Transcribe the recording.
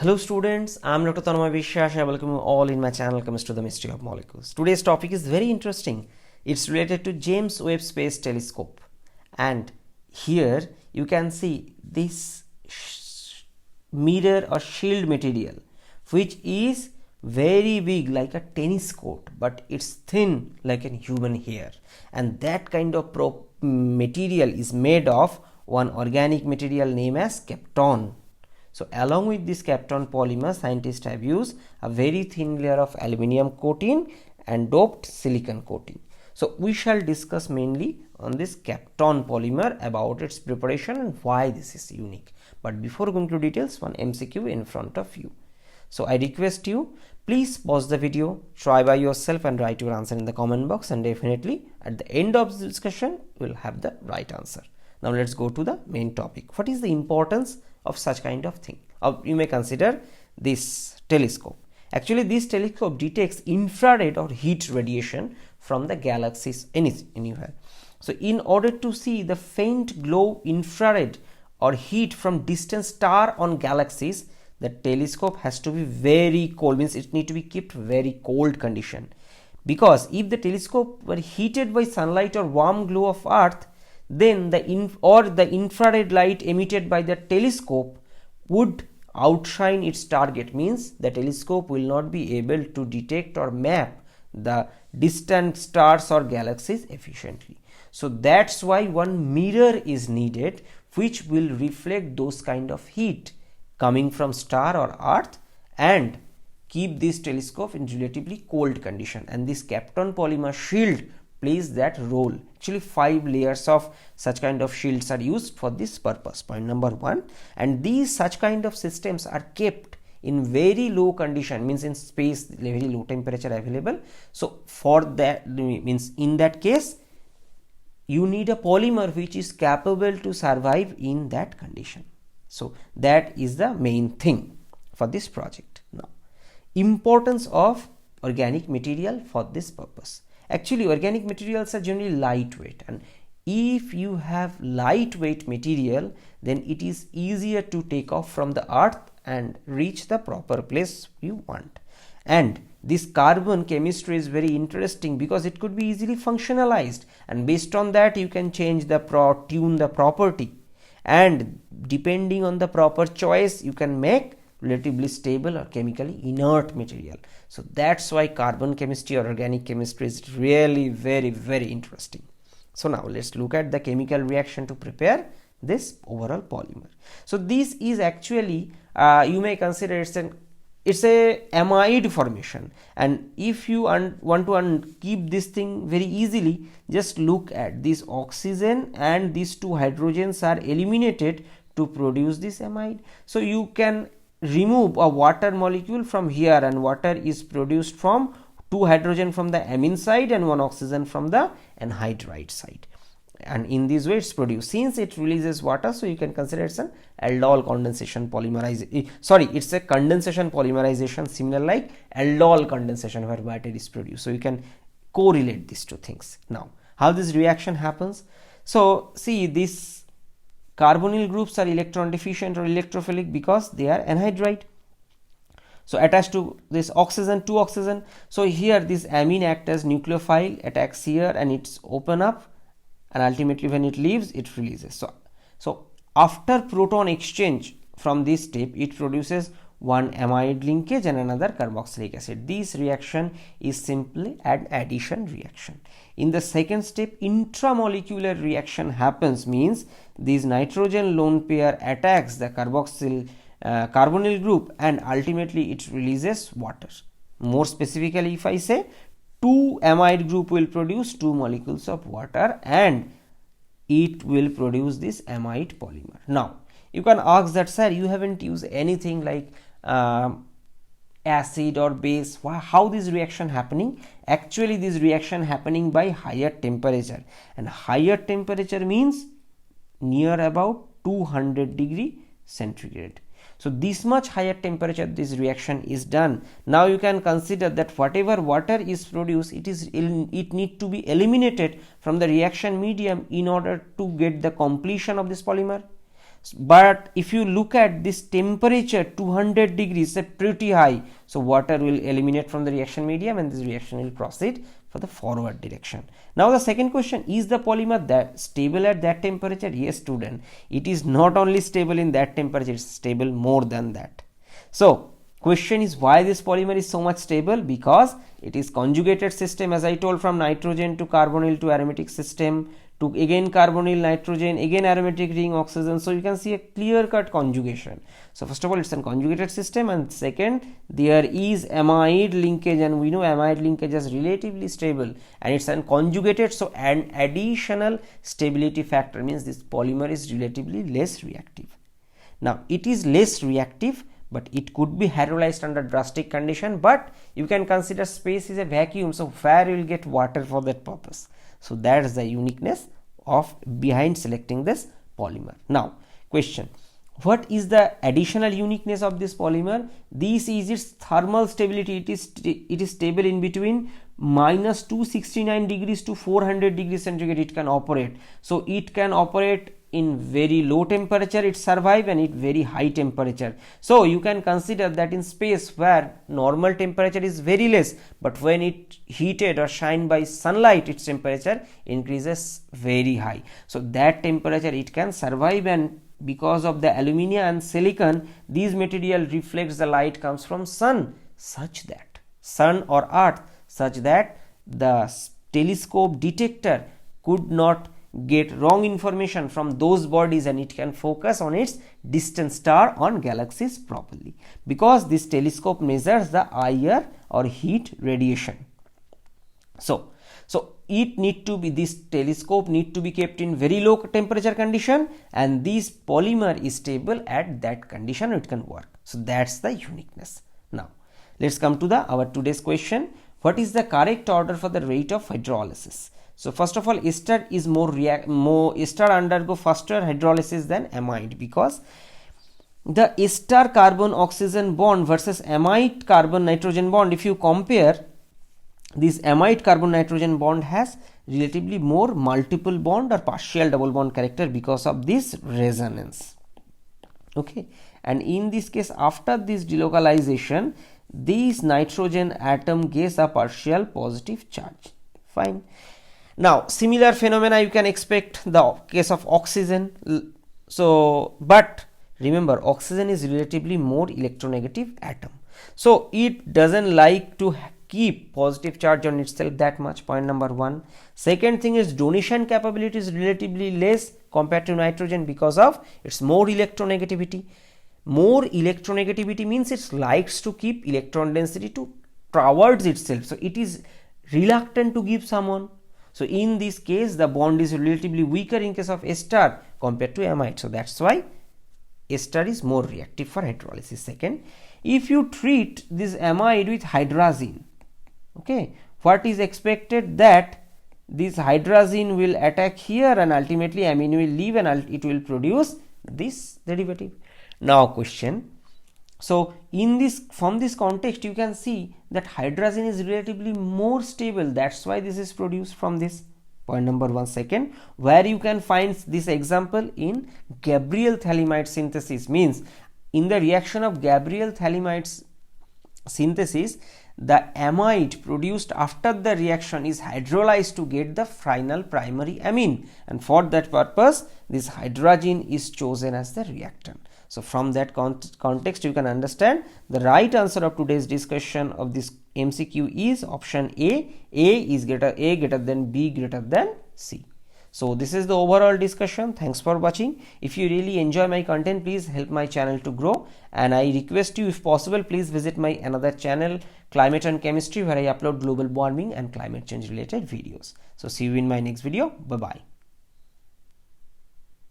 Hello students, I am Dr. Tanmay Vishwas. I welcome you all in my channel Chemistry the Mystery of Molecules. Today's topic is very interesting. It's related to James Webb Space Telescope. And here you can see this mirror or shield material which is very big like a tennis court, but it's thin like a human hair. And that kind of material is made of one organic material named as Kapton. So along with this Kapton polymer, scientists have used a very thin layer of aluminium coating and doped silicon coating. So we shall discuss mainly on this Kapton polymer, about its preparation and why this is unique. But before going to details, one MCQ in front of you. So I request you, please pause the video, try by yourself and write your answer in the comment box, and definitely at the end of the discussion you will have the right answer. Now let's go to the main topic. What is the importance of such kind of thing? Or you may consider this telescope. Actually this telescope detects infrared or heat radiation from the galaxies anywhere. So in order to see the faint glow infrared or heat from distant star on galaxies, the telescope has to be very cold, means it need to be kept very cold condition. Because if the telescope were heated by sunlight or warm glow of earth, then the infrared light emitted by the telescope would outshine its target, means the telescope will not be able to detect or map the distant stars or galaxies efficiently. So that's why one mirror is needed which will reflect those kind of heat coming from star or earth and keep this telescope in relatively cold condition, and this Kapton polymer shield plays that role. Actually 5 layers of such kind of shields are used for this purpose, point number 1. And these such kind of systems are kept in very low condition, means in space very low temperature available. So for that, means in that case you need a polymer which is capable to survive in that condition. So that is the main thing for this project. Now importance of organic material for this purpose. Actually organic materials are generally lightweight, and if you have lightweight material, then it is easier to take off from the earth and reach the proper place you want. And this carbon chemistry is very interesting because it could be easily functionalized, and based on that you can change the tune the property, and depending on the proper choice you can make relatively stable or chemically inert material. So that's why carbon chemistry or organic chemistry is really very interesting. So now let's look at the chemical reaction to prepare this overall polymer. So this is actually you may consider it's a amide formation, and if you want to keep this thing very easily, just look at this oxygen and these 2 hydrogens are eliminated to produce this amide. So you can remove a water molecule from here, and water is produced from 2 hydrogen from the amine side and 1 oxygen from the anhydride side, and in this way it's produced. Since it releases water, so you can consider it's an aldol condensation polymerization, it's a condensation polymerization similar like aldol condensation where water is produced. So you can correlate these 2 things. Now how this reaction happens? So see, this carbonyl groups are electron deficient or electrophilic because they are anhydride. So attached to this oxygen, 2 oxygen. So here this amine acts as nucleophile, attacks here and it's open up, and ultimately when it leaves it releases. So after proton exchange from this step, it produces one amide linkage and another carboxylic acid. This reaction is simply an addition reaction. In the second step, intramolecular reaction happens, means this nitrogen lone pair attacks the carbonyl group and ultimately it releases water. More specifically, if I say 2 amide group will produce 2 molecules of water and it will produce this amide polymer. Now you can ask that, sir, you haven't used anything like acid or base, how this reaction happening? Actually this reaction happening by higher temperature, and higher temperature means near about 200 degree centigrade. So this much higher temperature this reaction is done. Now you can consider that whatever water is produced, it need to be eliminated from the reaction medium in order to get the completion of this polymer. But if you look at this temperature 200 degrees, is pretty high, so water will eliminate from the reaction medium and this reaction will proceed for the forward direction. Now the second question, is the polymer that stable at that temperature? Yes student, it is not only stable in that temperature, it is stable more than that. So question is, why this polymer is so much stable? Because it is conjugated system, as I told, from nitrogen to carbonyl to aromatic system to again carbonyl, nitrogen, again aromatic ring, oxygen. So you can see a clear cut conjugation. So first of all, it's a conjugated system, and second, there is amide linkage, and we know amide linkage is relatively stable and it's unconjugated, so an additional stability factor means this polymer is relatively less reactive. Now it is less reactive, but it could be hydrolyzed under drastic condition, but you can consider space is a vacuum, so where you will get water for that purpose. So that is the uniqueness of behind selecting this polymer. Now question, what is the additional uniqueness of this polymer? This is its thermal stability. It is stable in between minus 269 degrees to 400 degrees centigrade. It can operate, so it can operate in very low temperature, it survive, and at very high temperature. So you can consider that in space where normal temperature is very less, but when it heated or shined by sunlight, its temperature increases very high. So that temperature it can survive, and because of the alumina and silicon, these material reflects the light comes from sun, such that sun or earth, such that the telescope detector could not get wrong information from those bodies, and it can focus on its distant star on galaxies properly, because this telescope measures the IR or heat radiation. So it need to be, this telescope need to be kept in very low temperature condition, and this polymer is stable at that condition, it can work. So that's the uniqueness. Now let's come to our today's question. What is the correct order for the rate of hydrolysis? So first of all, ester is ester undergo faster hydrolysis than amide, because the ester carbon oxygen bond versus amide carbon nitrogen bond, if you compare, this amide carbon nitrogen bond has relatively more multiple bond or partial double bond character because of this resonance. Okay, and in this case, after this delocalization, this nitrogen atom gets a partial positive charge. Fine. Now similar phenomena you can expect the case of oxygen. So but remember, oxygen is relatively more electronegative atom, so it doesn't like to keep positive charge on itself that much. Point number one. Second thing is, donation capability is relatively less compared to nitrogen because of its more electronegativity. More electronegativity means it likes to keep electron density towards itself, so it is reluctant to give someone. So in this case, the bond is relatively weaker in case of ester compared to amide, so that's why ester is more reactive for hydrolysis. Second, if you treat this amide with hydrazine, okay, what is expected, that this hydrazine will attack here and ultimately amine will leave and it will produce this derivative. Now question, so in this, from this context you can see that hydrazine is relatively more stable, that's why this is produced from this. Point number one. Second, where you can find this example in Gabriel thalamide synthesis, means in the reaction of Gabriel thalamide synthesis, the amide produced after the reaction is hydrolyzed to get the final primary amine, and for that purpose this hydrazine is chosen as the reactant. So from that context you can understand the right answer of today's discussion of this MCQ is option A. A is greater than B greater than C. So this is the overall discussion. Thanks for watching. If you really enjoy my content, please help my channel to grow, and I request you, if possible, please visit my another channel, Climate and Chemistry, where I upload global warming and climate change related videos. So see you in my next video. Bye bye.